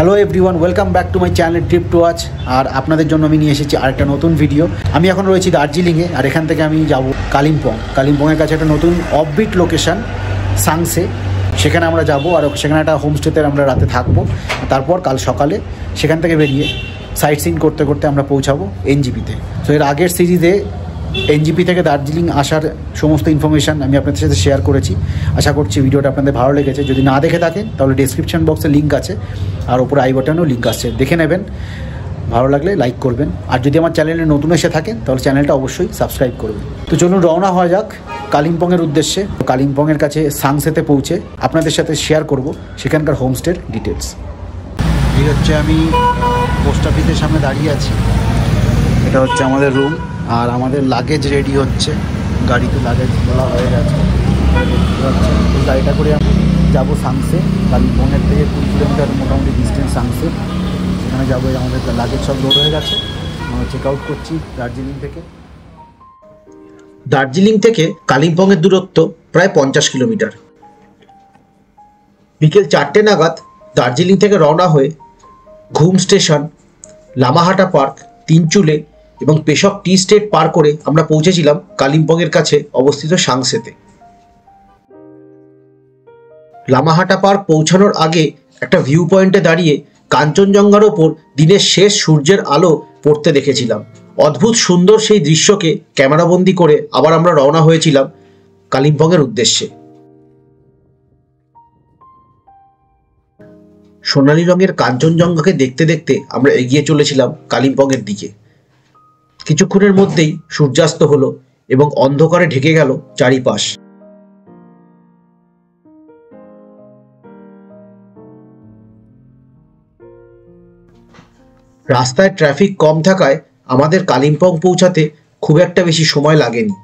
Hello everyone, welcome back to my channel trip to watch. আর আপনাদের জন্য আমি নিয়ে এসেছি আরেকটা নতুন ভিডিও। আমি এখন রয়েছি দার্জিলিংয়ে, আর এখান থেকে আমি যাব কালিম্পংয়ের কাছে একটা নতুন অফবিট লোকেশান সাংসে। সেখানে আমরা যাব, আর সেখানে একটা হোমস্টেতে আমরা রাতে থাকবো। তারপর কাল সকালে সেখান থেকে বেরিয়ে সাইট সিন করতে করতে আমরা পৌঁছাবো এনজিপিতে। তো এর আগের সিরিজে এনজিপি থেকে দার্জিলিং আসার সমস্ত ইনফরমেশান আমি আপনাদের সাথে শেয়ার করেছি। আশা করছি ভিডিওটা আপনাদের ভালো লেগেছে। যদি না দেখে থাকেন তাহলে ডেসক্রিপশন বক্সে লিঙ্ক আছে, আর ওপরে আই বাটনেও লিঙ্ক আসছে, দেখে নেবেন। ভালো লাগলে লাইক করবেন, আর যদি আমার চ্যানেলে নতুন এসে থাকেন তাহলে চ্যানেলটা অবশ্যই সাবস্ক্রাইব করবেন। তো চলুন রওনা হওয়া যাক কালিম্পংয়ের উদ্দেশ্যে। কালিম্পংয়ের কাছে সাংসেতে পৌঁছে আপনাদের সাথে শেয়ার করব সেখানকার হোমস্টের ডিটেলস। এই হচ্ছে আমি পোস্ট অফিসের সামনে দাঁড়িয়ে আছি। এটা হচ্ছে আমাদের রুম, আর আমাদের লাগেজ রেডি হচ্ছে। গাড়িতে লাগেজ তোলা হয়ে গেছে। এই গাড়িটা করে আমি যাবো সাংসে। কালিম্পংয়ের থেকে 20 কিলোমিটার মোটামুটি ডিস্টেন্স সাংসে। সেখানে যাবো। আমাদের লাগেজ সব লোড হয়ে গেছে। আমরা চেক আউট করছি দার্জিলিং থেকে। দার্জিলিং থেকে কালিম্পংয়ের দূরত্ব প্রায় 50 কিলোমিটার। বিকেল 4টে নাগাদ দার্জিলিং থেকে রওনা হয়ে ঘুম স্টেশন, লামাহাটা পার্ক, তিনচুলে এবং পেশক টি স্টেট পার করে আমরা পৌঁছেছিলাম কালিম্পংয়ের কাছে অবস্থিত সাংসেতে। লামাহাটা পার্ক পৌঁছানোর আগে একটা ভিউ পয়েন্টে দাঁড়িয়ে কাঞ্চনজঙ্ঘার ওপর দিনের শেষ সূর্যের আলো পড়তে দেখেছিলাম। অদ্ভুত সুন্দর সেই দৃশ্যকে ক্যামেরাবন্দি করে আবার আমরা রওনা হয়েছিলাম কালিম্পংয়ের উদ্দেশ্যে। সোনালী রঙের কাঞ্চনজঙ্ঘাকে দেখতে দেখতে আমরা এগিয়ে চলেছিলাম কালিম্পংয়ের দিকে। কিছুক্ষণের মধ্যেই সূর্যাস্ত হলো এবং অন্ধকারে ঢেকে গেল চারিপাশ। রাস্তায় ট্রাফিক কম থাকায় আমাদের কালিম্পং পৌঁছাতে খুব একটা বেশি সময় লাগেনি।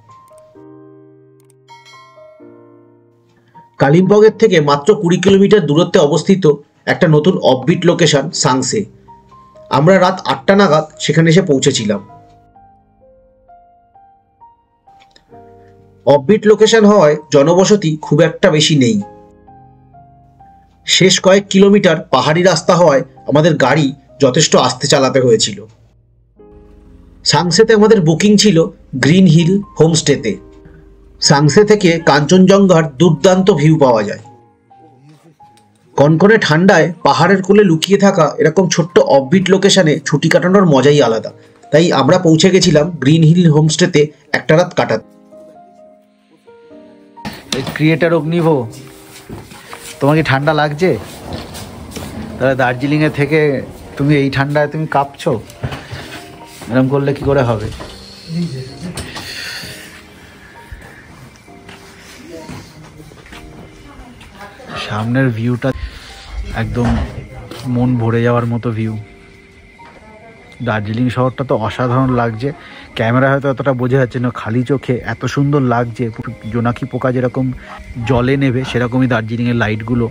কালিম্পংয়ের থেকে মাত্র 20 কিলোমিটার দূরত্বে অবস্থিত একটা নতুন অফবিট লোকেশন সাংসে। আমরা রাত 8টা নাগাদ সেখানে এসে পৌঁছেছিলাম। অফবিট লোকেশন হওয়ায় জনবসতি খুব একটা বেশি নেই। শেষ কয়েক কিলোমিটার পাহাড়ি রাস্তা হওয়ায় আমাদের গাড়ি যথেষ্ট আস্তে চালাতে হয়েছিল। সাংসেতে আমাদের বুকিং ছিল গ্রিন হিল হোমস্টেতে। সাংসে থেকে কাঞ্চনজঙ্ঘার দুর্দান্ত ভিউ পাওয়া যায়। কনকনে ঠান্ডায় পাহাড়ের কোলে লুকিয়ে থাকা এরকম ছোট্ট অফবিট লোকেশনে ছুটি কাটানোর মজাই আলাদা। তাই আমরা পৌঁছে গেছিলাম গ্রিন হিল হোমস্টেতে একটা রাত কাটাতে। ক্রিয়েটার অগ্নিভ, তোমার কি ঠান্ডা লাগছে? তাহলে দার্জিলিংয়ে থেকে তুমি এই ঠান্ডায় তুমি কাঁপছো? এরকম করলে কি করে হবে? সামনের ভিউটা একদম মন ভরে যাওয়ার মতো ভিউ। দার্জিলিং শহরটা তো অসাধারণ লাগছে। ক্যামেরা হয়তো অতটা বোঝা যাচ্ছে না, খালি চোখে এত সুন্দর লাগছে। জোনাকি পোকা যেরকম জলে নেবে সেরকমই দার্জিলিংয়ের লাইটগুলো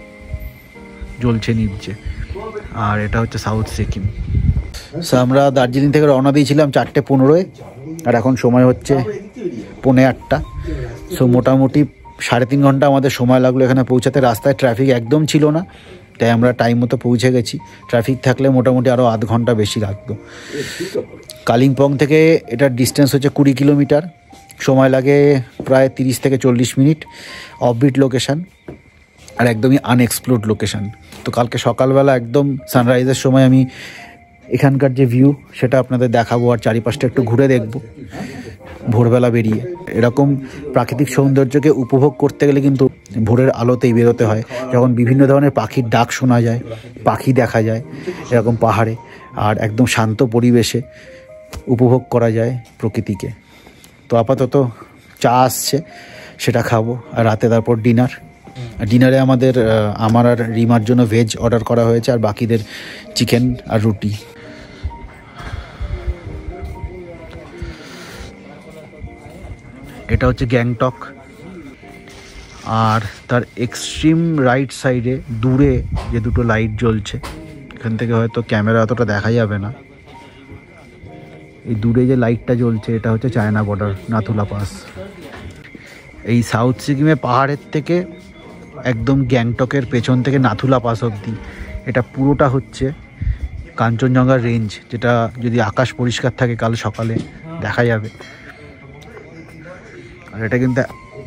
জ্বলছে নিচ্ছে। আর এটা হচ্ছে সাউথ সিকিম। সো আমরা দার্জিলিং থেকে রওনা দিয়েছিলাম 4:15, আর এখন সময় হচ্ছে 7:45। সো মোটামুটি 3.5 ঘন্টা আমাদের সময় লাগলো এখানে পৌঁছাতে। রাস্তায় ট্রাফিক একদম ছিল না, তাই আমরা টাইম মতো পৌঁছে গেছি। ট্রাফিক থাকলে মোটামুটি আরও আধ ঘন্টা বেশি লাগতো। কালিম্পং থেকে এটার ডিস্টেন্স হচ্ছে 20 কিলোমিটার। সময় লাগে প্রায় 30 থেকে 40 মিনিট। অফবিট লোকেশান আর একদমই আনএক্সপ্লোর্ড লোকেশান। তো কালকে সকালবেলা একদম সানরাইজের সময় আমি এখানকার যে ভিউ সেটা আপনাদের দেখাবো, আর চারিপাশটা একটু ঘুরে দেখব ভোরবেলা বেরিয়ে। এরকম প্রাকৃতিক সৌন্দর্যকে উপভোগ করতে গেলে কিন্তু ভোরের আলোতেই বেরোতে হয়, যখন বিভিন্ন ধরনের পাখির ডাক শোনা যায়, পাখি দেখা যায় এরকম পাহাড়ে, আর একদম শান্ত পরিবেশে উপভোগ করা যায় প্রকৃতিকে। তো আপাতত চা আসছে, সেটা খাবো, আর রাতে তারপর ডিনারে আমার আর রিমার জন্য ভেজ অর্ডার করা হয়েছে, আর বাকিদের চিকেন আর রুটি। এটা হচ্ছে গ্যাংটক, আর তার এক্সট্রিম রাইট সাইডে দূরে যে দুটো লাইট জ্বলছে, এখান থেকে হয়তো ক্যামেরা অতটা দেখা যাবে না। এই দূরে যে লাইটটা জ্বলছে এটা হচ্ছে চায়না বর্ডার, নাথুলা পাস। এই সাউথ সিকিমে পাহাড়ের থেকে একদম গ্যাংটকের পেছন থেকে নাথুলা পাস অবধি এটা পুরোটা হচ্ছে কাঞ্চনজঙ্ঘার রেঞ্জ, যেটা যদি আকাশ পরিষ্কার থাকে কাল সকালে দেখা যাবে। আর এটা কিন্তু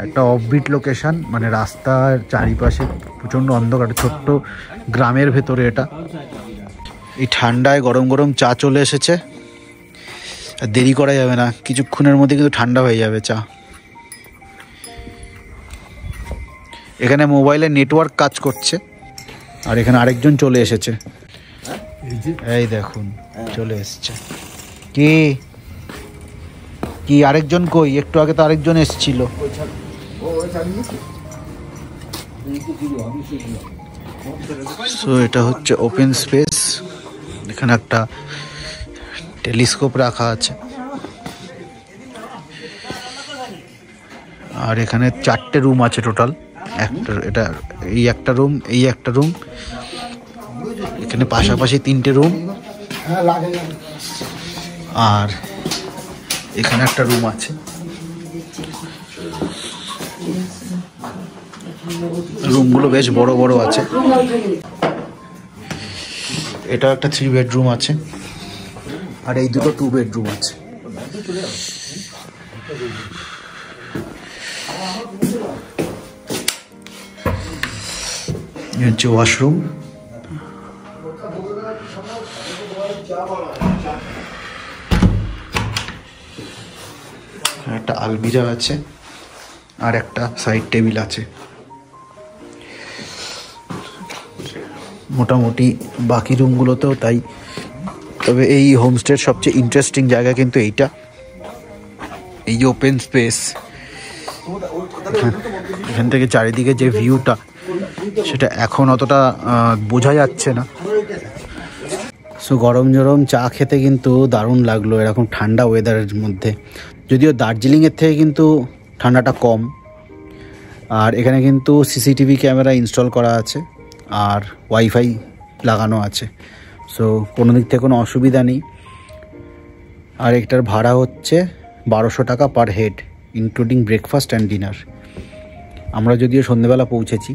একটা অফবিট লোকেশন, মানে রাস্তার চারিপাশে প্রচণ্ড অন্ধকার, ছোট্ট গ্রামের ভেতরে এটা। এই ঠান্ডায় গরম গরম চা চলে এসেছে, আর দেরি করা যাবে না, কিছুক্ষণের মধ্যে কিন্তু ঠান্ডা হয়ে যাবে চা। এখানে মোবাইলে নেটওয়ার্ক কাজ করছে, আর এখানে আরেকজন চলে এসেছে, এই দেখুন চলে এসছে। কি কি আরেকজন কই? একটু আগে তো আরেকজন এসেছিল। সো এটা হচ্ছে ওপেন স্পেস, এখানে একটা টেলিস্কোপ রাখা আছে, আর এখানে 4টে রুম আছে টোটাল। এটা এই একটা রুম, এই একটা রুম, এখানে পাশাপাশি 3টে রুম, আর এখানে একটা রুম আছে। রুমগুলো বেশ বড় বড় আছে। এটা একটা 3 বেডরুম আছে, আর এই দুটো 2 বেডরুম আছে। এই হচ্ছে ওয়াশরুম। একটা আলমিরা আছে, আর একটা সাইড টেবিল আছে। মোটামুটি বাকি রুমগুলোতেও তাই, তবে এই হোমস্টের সবচেয়ে ইন্টারেস্টিং জায়গা কিন্তু এইটা, এই যে ওপেন স্পেস। এখান থেকে চারিদিকে যে ভিউটা, সেটা এখন অতটা বোঝা যাচ্ছে না। সো গরম গরম চা খেতে কিন্তু দারুণ লাগলো এরকম ঠান্ডা ওয়েদারের মধ্যে। যদিও দার্জিলিংয়ের থেকে কিন্তু ঠান্ডাটা কম। আর এখানে কিন্তু সিসিটিভি ক্যামেরা ইনস্টল করা আছে, আর ওয়াইফাই লাগানো আছে। সো কোনো দিক থেকে কোনো অসুবিধা নেই। আর একটার ভাড়া হচ্ছে 1200 টাকা per head, including breakfast and dinner. আমরা যদিও সন্ধ্যেবেলা পৌঁছেছি,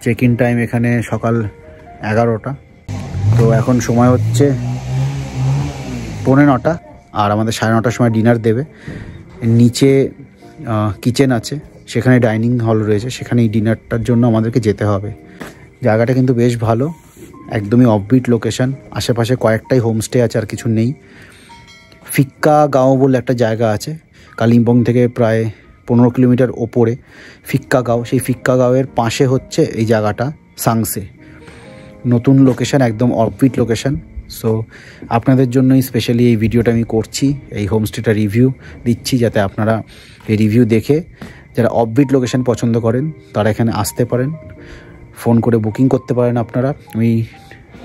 চেক ইন টাইম এখানে সকাল 11টা, তো এখন সময় হচ্ছে 9:45, আর আমাদের 9:30টার সময় ডিনার দেবে। নিচে কিচেন আছে, সেখানে ডাইনিং হল রয়েছে, সেখানে এই ডিনারটার জন্য আমাদেরকে যেতে হবে। জায়গাটা কিন্তু বেশ ভালো, একদমই অফবিট লোকেশন, আশেপাশে কয়েকটাই হোমস্টে আছে, আর কিছু নেই। ফিক্কা গাঁও বলে একটা জায়গা আছে, কালিম্পং থেকে প্রায় 15 কিলোমিটার ওপরে ফিক্কা গাঁও। সেই ফিক্কা গাঁওয়ের পাশে হচ্ছে এই জায়গাটা সাংসে। নতুন লোকেশন, একদম অফবিট লোকেশন। সো আপনাদের জন্যই স্পেশালি এই ভিডিওটা আমি করছি, এই হোমস্টেটা রিভিউ দিচ্ছি, যাতে আপনারা এই রিভিউ দেখে যারা অফবিট লোকেশন পছন্দ করেন তারা এখানে আসতে পারেন, ফোন করে বুকিং করতে পারেন আপনারা। আমি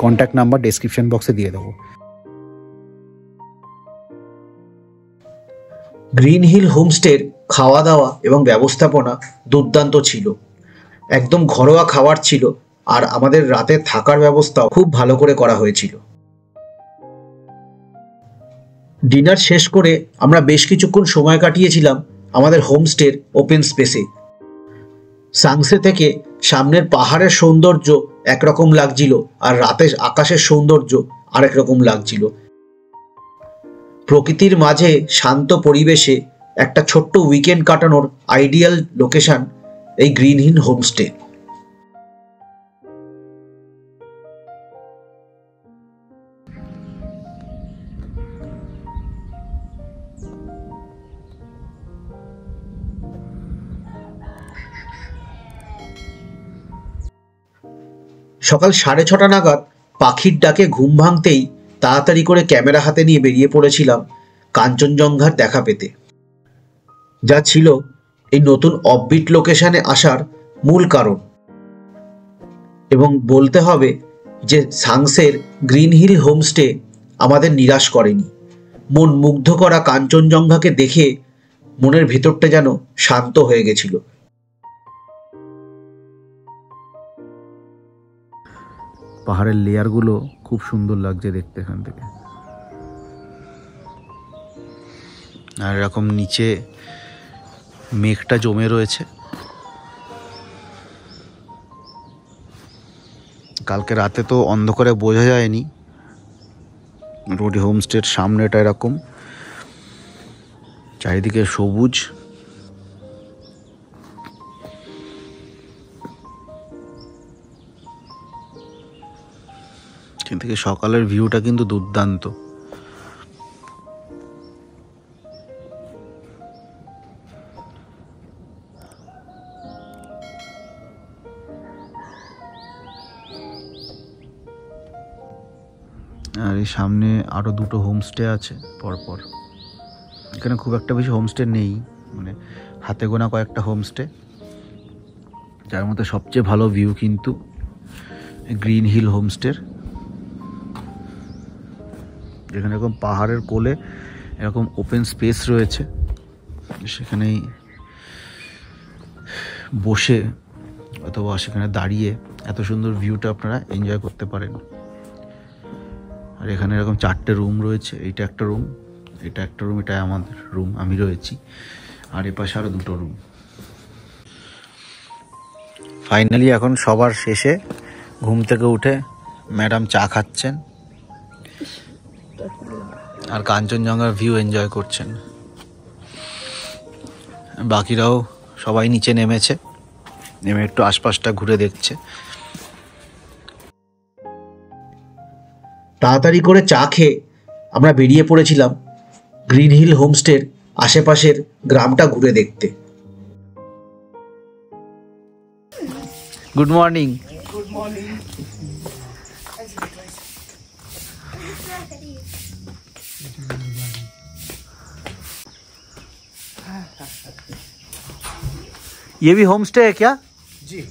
কন্ট্যাক্ট নাম্বার ডেসক্রিপশন বক্সে দিয়ে দেবো। গ্রিন হিল হোমস্টের খাওয়া দাওয়া এবং ব্যবস্থাপনা দুর্দান্ত ছিল, একদম ঘরোয়া খাবার ছিল, আর আমাদের রাতে থাকার ব্যবস্থাও খুব ভালো করে করা হয়েছিল। ডিনার শেষ করে আমরা বেশ কিছুক্ষণ সময় কাটিয়েছিলাম আমাদের হোমস্টের ওপেন স্পেসে। সাংসে থেকে সামনের পাহাড়ের সৌন্দর্য একরকম লাগছিল, আর রাতের আকাশের সৌন্দর্য আরেক রকম লাগছিল। প্রকৃতির মাঝে শান্ত পরিবেশে একটা ছোট্ট উইকেন্ড কাটানোর আইডিয়াল লোকেশন এই গ্রিন হিল হোমস্টে। সকাল 6:30 নাগাদ পাখির ডাকে ঘুম ভাঙতেই তাড়াতাড়ি করে ক্যামেরা হাতে নিয়ে বেরিয়ে পড়েছিলাম কাঞ্চনজঙ্ঘার দেখা পেতে, যা ছিল এই নতুন অফবিট লোকেশনে আসার মূল কারণ। এবং বলতে হবে যে সাংসের গ্রিন হিল হোমস্টে আমাদের নিরাশ করেনি। মন মুগ্ধ করা কাঞ্চনজঙ্ঘাকে দেখে মনের ভেতরটা যেন শান্ত হয়ে গেছিল। পাহাড়ের লেয়ারগুলো খুব সুন্দর লাগছে দেখতে এখান থেকে। আর এরকম নিচে মেঘটা জমে রয়েছে, কালকে রাতে তো অন্ধকারে বোঝা যায়নি। রোডি হোমস্টের সামনেটা এরকম, চারিদিকে সবুজ। এখান থেকে সকালের ভিউটা কিন্তু দুর্দান্ত। আর এই সামনে আরো দুটো হোমস্টে আছে পরপর। এখানে খুব একটা বেশি হোমস্টে নেই, মানে হাতে গোনা কয়েকটা হোমস্টে, যার মধ্যে সবচেয়ে ভালো ভিউ কিন্তু গ্রিন হিল হোমস্টের, যেখানে এরকম পাহাড়ের কোলে এরকম ওপেন স্পেস রয়েছে, সেখানেই বসে অথবা সেখানে দাঁড়িয়ে এত সুন্দর ভিউটা আপনারা এনজয় করতে পারেন। আর এখানে এরকম 4টে রুম রয়েছে, এইটা একটা রুম, এটা একটা রুম, এটা আমাদের রুম, আমি রয়েছি, আর এ পাশে আরও 2টো রুম। ফাইনালি এখন সবার শেষে ঘুম থেকে উঠে ম্যাডাম চা খাচ্ছেন আর কাঞ্চনজঙ্ঘার ভিউ এনজয় করছেন। বাকিরাও সবাই নিচে নেমেছে, নেমে একটু আশপাশটা ঘুরে দেখছে। তাড়াতাড়ি করে চা খেয়ে আমরা বেরিয়ে পড়েছিলাম গ্রিন হিল হোমস্টের আশেপাশের গ্রামটা ঘুরে দেখতে। Good morning. Good morning. ये भी होम स्टे है क्या? जी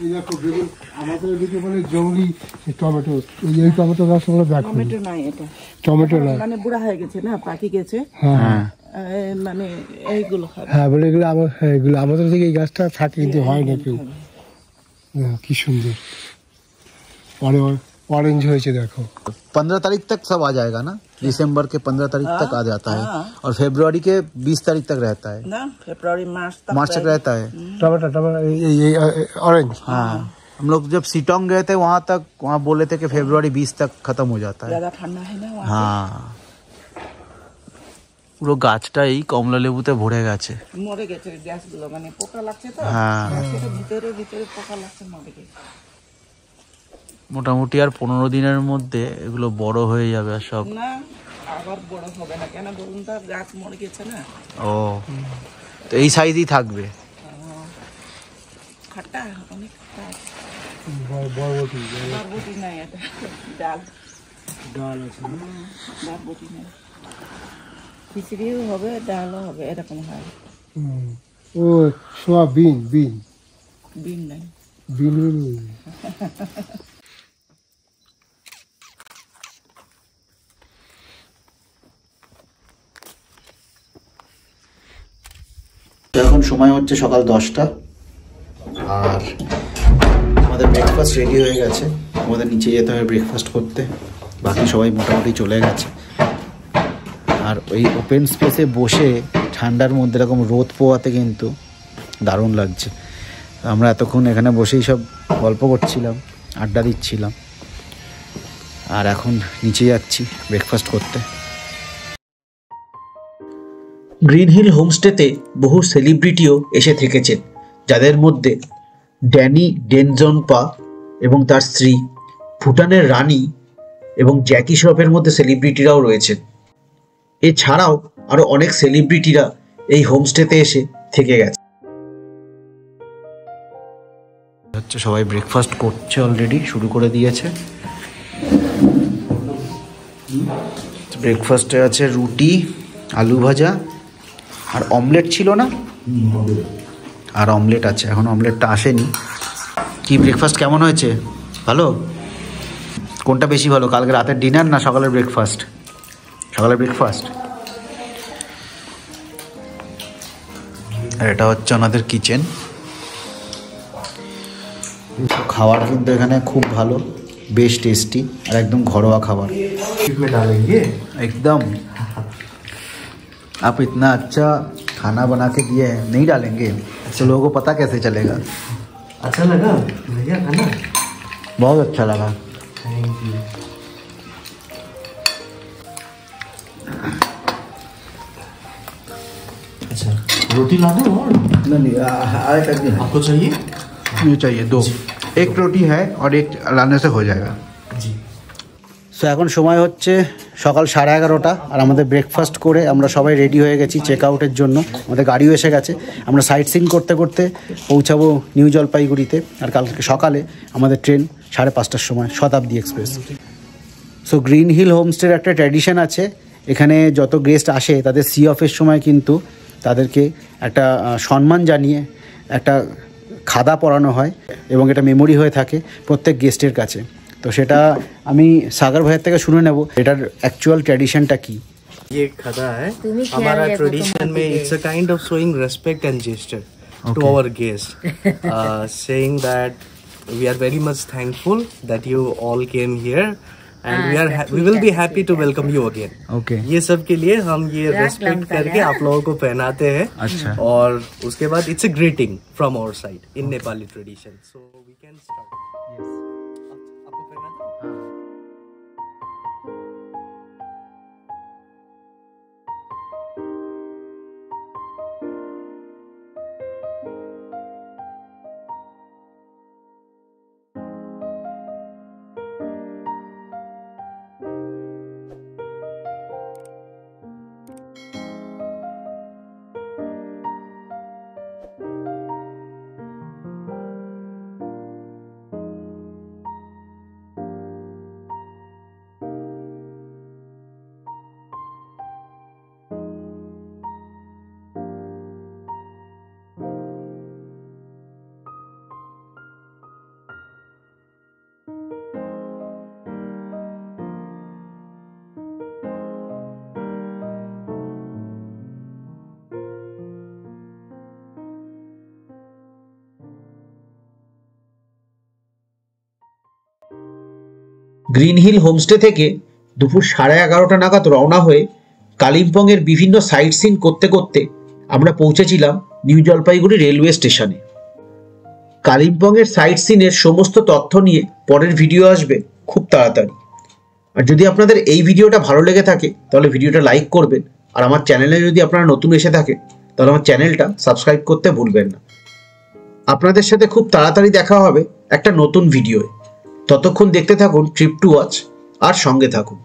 এই দেখো বেগুন আমাদের এদিকে বলে জঙ্গলি টমেটো, এই টমেটো গাছগুলো দেখো। টমেটো নাই, এটা টমেটো না, মানে বুড়া হয়ে গেছে না, পাকি গেছে। হ্যাঁ মানে এইগুলো খাবে। হ্যাঁ বলে এগুলো এগুলো আমাদের দিকে এই গাছটা থাকে কিন্তু হয় না কেউ। কি সুন্দর ऑरेंज হয়েছে দেখো। 15 तारीख तक सब आ जाएगा ना, दिसंबर के 15 तारीख तक आ जाता है और फरवरी के 20 तारीख तक रहता है ना, फरवरी मार्च तक रहता है। टमाटर ये ऑरेंज। हाँ, हम लोग जब सिटोंग गए थे वहाँ तक, वहाँ बोले थे कि फरवरी 20 तक खत्म हो जाता है। ज्यादा ठंडा है ना वहाँ। हाँ, পুরো গাছটাই কমলা লেবুতে ভরে গেছে। মরে গেছে গাছগুলো, মানে পোকা লাগছে তো। হ্যাঁ, সেটা ভিতরে ভিতরে পোকা লাগছে, মরে গেছে। মোটামুটি আর 15 দিনের মধ্যে এগুলো বড় হয়ে যাবে আর সব। না আবার বড় হবে না, কেন বলুন তো, গাছ মরে গেছে না। ও, তো এই সাইজই থাকবে। খাট্টা অনেক খাট্টা। বরবটি বরবটি নাই, এটা ডাল ডাল আছে। বরবটি নাই, খিচুড়িও হবে ডালও হবে, এরকম হয়। ও সোয়াবিন বিন বিন নাই। বিন এখন সময় হচ্ছে সকাল 10টা আর আমাদের ব্রেকফাস্ট রেডি হয়ে গেছে। আমাদের নিচে যেতে হবে ব্রেকফাস্ট করতে, বাকি সবাই মোটামুটি চলে গেছে। আর ওই ওপেন স্পেসে বসে ঠান্ডার মধ্যে এরকম রোদ পোয়াতে কিন্তু দারুণ লাগছে। আমরা এতক্ষণ এখানে বসেই সব গল্প করছিলাম, আড্ডা দিচ্ছিলাম, আর এখন নিচে যাচ্ছি ব্রেকফাস্ট করতে। গ্রিন হিল হোমস্টেতে বহু সেলিব্রিটিও এসে থেকেছেন, যাদের মধ্যে ড্যানি ডেনজনপা এবং তার স্ত্রী, ভুটানের রানী এবং জ্যাকি শ্রফের মধ্যে সেলিব্রিটিরাও রয়েছেন। এছাড়াও আরও অনেক সেলিব্রিটিরা এই হোমস্টেতে এসে থেকে গেছে। হচ্ছে সবাই ব্রেকফাস্ট করছে, অলরেডি শুরু করে দিয়েছে। ব্রেকফাস্টে আছে রুটি, আলু ভাজা আর অমলেট ছিল না, আর অমলেট আছে, এখন অমলেটটা আসেনি। কি ব্রেকফাস্ট কেমন হয়েছে? ভালো? কোনটা বেশি ভালো, কালকে রাতের ডিনার না সকালের ব্রেকফাস্ট? সকালের ব্রেকফাস্ট। আর এটা হচ্ছে আমাদের কিচেন। খাবার কিন্তু এখানে খুব ভালো, बेस्ट टेस्टी और एकदम घरोआ खाবার में डालेंगे एकदम। आप इतना अच्छा खाना बना के दिए हैं, नहीं डालेंगे तो लोगों को पता कैसे चलेगा। अच्छा लगा भैया खाना? बहुत अच्छा लगा। Thank you. अच्छा रोटी ला दो और नहीं आए तक नहीं, आपको चाहिए? ये चाहिए 2, 1 रोटी है और 1 लाने से हो जाएगा जी। সো এখন সময় হচ্ছে সকাল 11:30 আর আমাদের ব্রেকফাস্ট করে আমরা সবাই রেডি হয়ে গেছি চেক আউটের জন্য। আমাদের গাড়িও এসে গেছে, আমরা সাইট সিন করতে করতে পৌঁছাবো নিউ জলপাইগুড়িতে। আর কালকে সকালে আমাদের ট্রেন 5:30টার সময়, শতাব্দী এক্সপ্রেস। সো গ্রিন হিল হোমস্টের একটা ট্র্যাডিশন আছে, এখানে যত গেস্ট আসে তাদের সি অফের সময় কিন্তু তাদেরকে একটা সম্মান জানিয়ে একটা খাদা পরানো হয় এবং এটা মেমোরি হয়ে থাকে প্রত্যেক গেস্টের কাছে। তো সেটা আমি সাগর ভাইয়ের থেকে শুনে নেব এটার অ্যাকচুয়াল ট্র্যাডিশনটা কি। ये खदा है हमारा ट्रेडिशन में, it's a kind of showing respect and gesture to our guest, saying that we are very much thankful that you all came here and we will be happy to welcome you again. Okay, ये सब के लिए हम ये respect करके आप लोगों को पहनाते हैं। अच्छा। और उसके बाद it's a greeting from our side in Nepali tradition. So we can start. आपको पहनाते हैं? গ্রিন হিল হোমস্টে থেকে দুপুর 11:30 নাগাদ রওনা হয়ে কালিম্পংয়ের বিভিন্ন সাইট সিন করতে করতে আমরা পৌঁছেছিলাম নিউ জলপাইগুড়ি রেলওয়ে স্টেশনে। কালিম্পংয়ের সাইট সিনের সমস্ত তথ্য নিয়ে পরের ভিডিও আসবে খুব তাড়াতাড়ি। আর যদি আপনাদের এই ভিডিওটা ভালো লেগে থাকে তাহলে ভিডিওটা লাইক করবেন, আর আমার চ্যানেলে যদি আপনারা নতুন এসে থাকে তাহলে আমার চ্যানেলটা সাবস্ক্রাইব করতে ভুলবেন না। আপনাদের সাথে খুব তাড়াতাড়ি দেখা হবে একটা নতুন ভিডিওয়ে। ততক্ষণ দেখতে থাকুন ট্রিপ টু ওয়াচ আর সঙ্গে থাকুন।